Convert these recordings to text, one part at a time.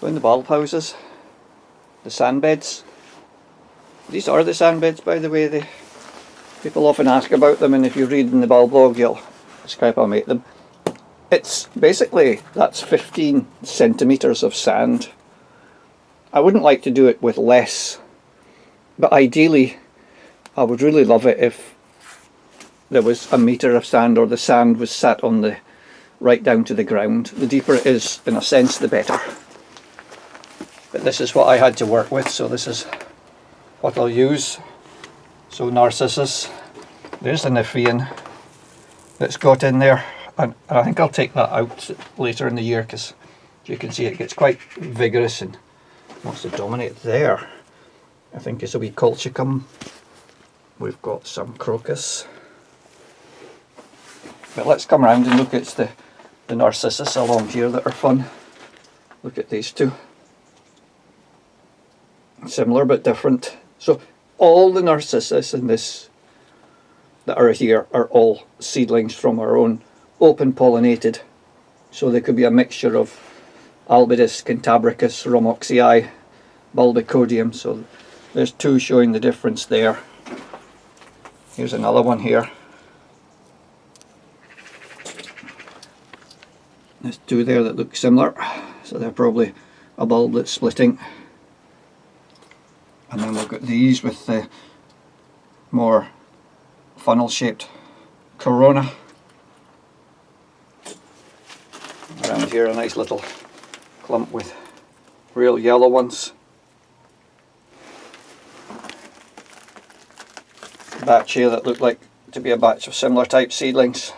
So in the bulb houses, the sand beds. These are the sand beds, by the way. People often ask about them, and if you read in the bulb blog, you'll describe how I make them. It's basically, that's 15 centimetres of sand. I wouldn't like to do it with less, but ideally I would really love it if there was a metre of sand, or the sand was sat on the right down to the ground. The deeper it is, in a sense, the better. But this is what I had to work with, so this is what I'll use. So Narcissus, there's the Nephian that's got in there, and I think I'll take that out later in the year, because you can see it gets quite vigorous and wants to dominate there. I think it's a wee colchicum. We've got some crocus. But let's come around and look at the Narcissus along here that are fun. Look at these two. Similar but different. So all the Narcissus in this that are here are all seedlings from our own open pollinated. So they could be a mixture of Albidus, Cantabricus, Romoxii, Bulbicodium. So there's two showing the difference there. Here's another one here. There's two there that look similar, so they're probably a bulb that's splitting. And then we've got these with the more funnel shaped corona. Around here a nice little clump with real yellow ones. Batch here that looked like to be a batch of similar type seedlings,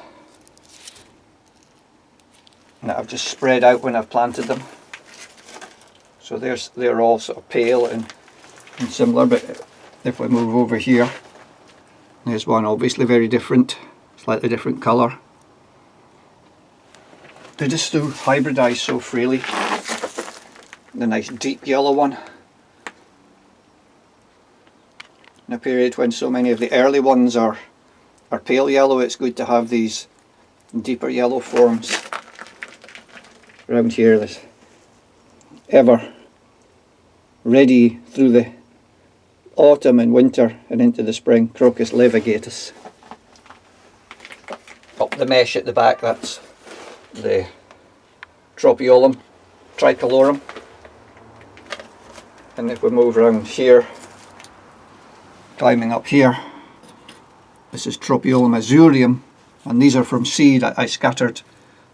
and that I've just spread out when I've planted them. So they're all sort of pale and similar, but if we move over here, there's one obviously very different, slightly different colour. They just do hybridise so freely. The nice deep yellow one. In a period when so many of the early ones are pale yellow, it's good to have these deeper yellow forms. Around here, this ever ready through the autumn and winter and into the spring, Crocus levigatus. Up the mesh at the back, that's the Tropiolum tricolorum. And if we move around here, climbing up here, this is Tropiolum azurium, and these are from seed. I scattered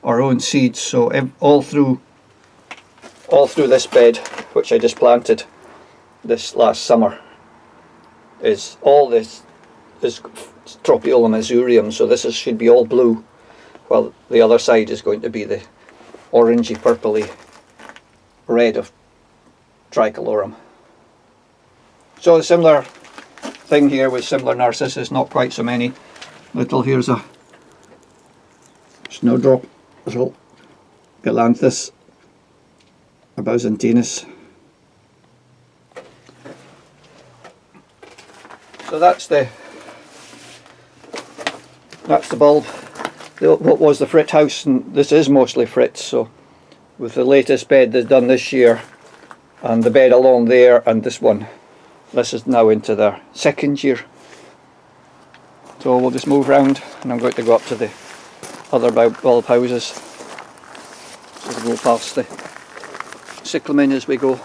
our own seeds, so all through this bed, which I just planted this last summer, is all this is Tropiolum azurium. So this should be all blue, while the other side is going to be the orangey purpley red of tricolorum. So a similar thing here with similar Narcissus, not quite so many. Here's a snowdrop result, Galanthus abauxantinus. So that's the bulb. What was the frit house, and this is mostly frits. So with the latest bed that's done this year, and the bed along there, and this one, this is now into their second year. So we'll just move around, and I'm going to go up to the other bulb houses. So we'll go past the cyclamen as we go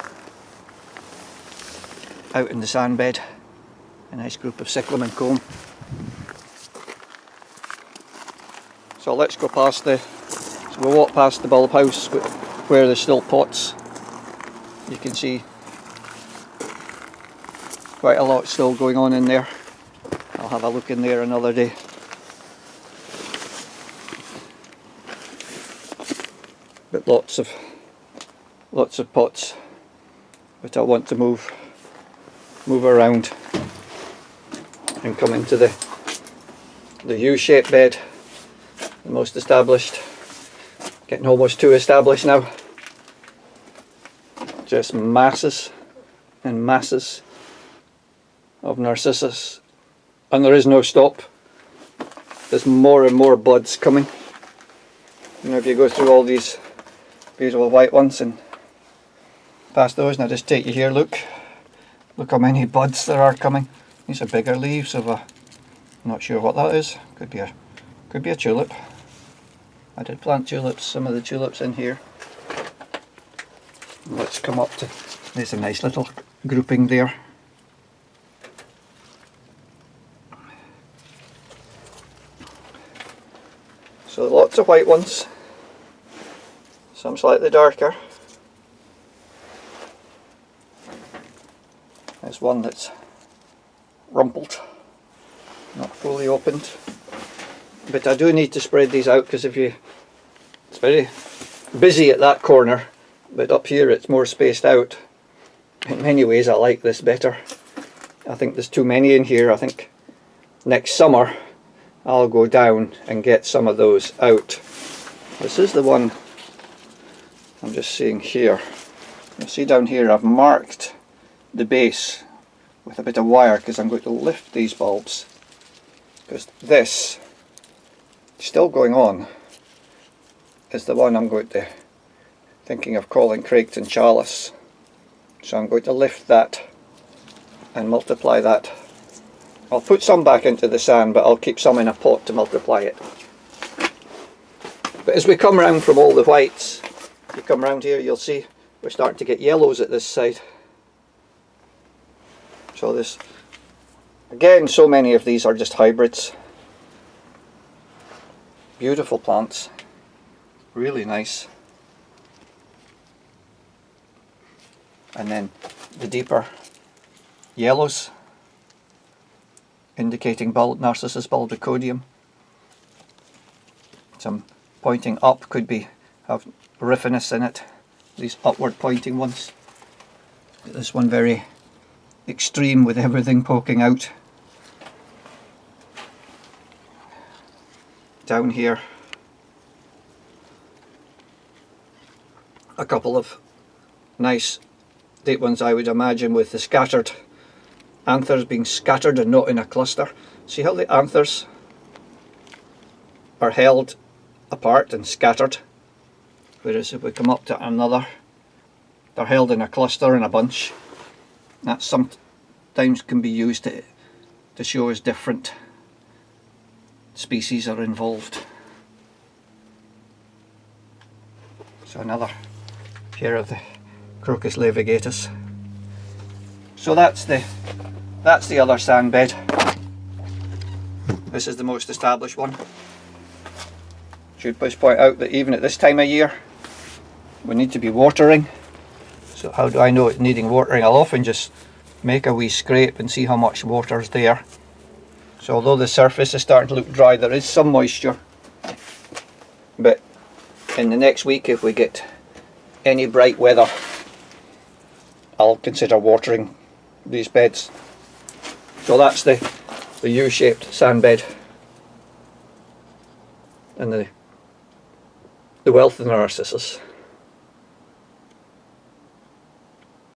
out in the sand bed. A nice group of cyclamen comb. So let's go past so we'll walk past the bulb house where there's still pots. You can see quite a lot still going on in there. I'll have a look in there another day. But lots of pots, but I want to move around and come into the U-shaped bed, the most established, getting almost too established now. Just masses and masses of Narcissus, and there is no stop. There's more and more buds coming. You know, if you go through all these beautiful white ones, and past those and I just take you here, look how many buds there are coming. These are bigger leaves of a, not sure what that is, could be a tulip. I did plant tulips, some of the tulips in here. Let's come up to, there's a nice little grouping there. So lots of white ones, some slightly darker. There's one that's rumpled, not fully opened. But I do need to spread these out because it's very busy at that corner, but up here it's more spaced out. In many ways I like this better. I think there's too many in here. I think next summer I'll go down and get some of those out. This is the one I'm just seeing here. You'll see down here I've marked the base with a bit of wire because I'm going to lift these bulbs, because this still going on is the one I'm going to thinking of calling Craigton Chalice. So I'm going to lift that and multiply that. I'll put some back into the sand, but I'll keep some in a pot to multiply it. But as we come round from all the whites, if you come round here, you'll see we're starting to get yellows at this side. So this, again, so many of these are just hybrids. Beautiful plants, really nice. And then the deeper yellows, indicating Narcissus bulbicodium. Some pointing up, could be have riffinus in it, these upward pointing ones. This one very extreme with everything poking out. Down here a couple of nice date ones, I would imagine, with the scattered anthers being scattered and not in a cluster. See how the anthers are held apart and scattered, whereas if we come up to another, they're held in a cluster in a bunch. That sometimes can be used to show us different species are involved. So another pair of the Crocus levigatus. So that's the other sand bed. This is the most established one. Should just point out that even at this time of year we need to be watering. So how do I know it's needing watering? I'll often just make a wee scrape and see how much water's there. So although the surface is starting to look dry, there is some moisture. But in the next week, if we get any bright weather, I'll consider watering these beds. So that's the U-shaped sand bed and the wealth of Narcissus.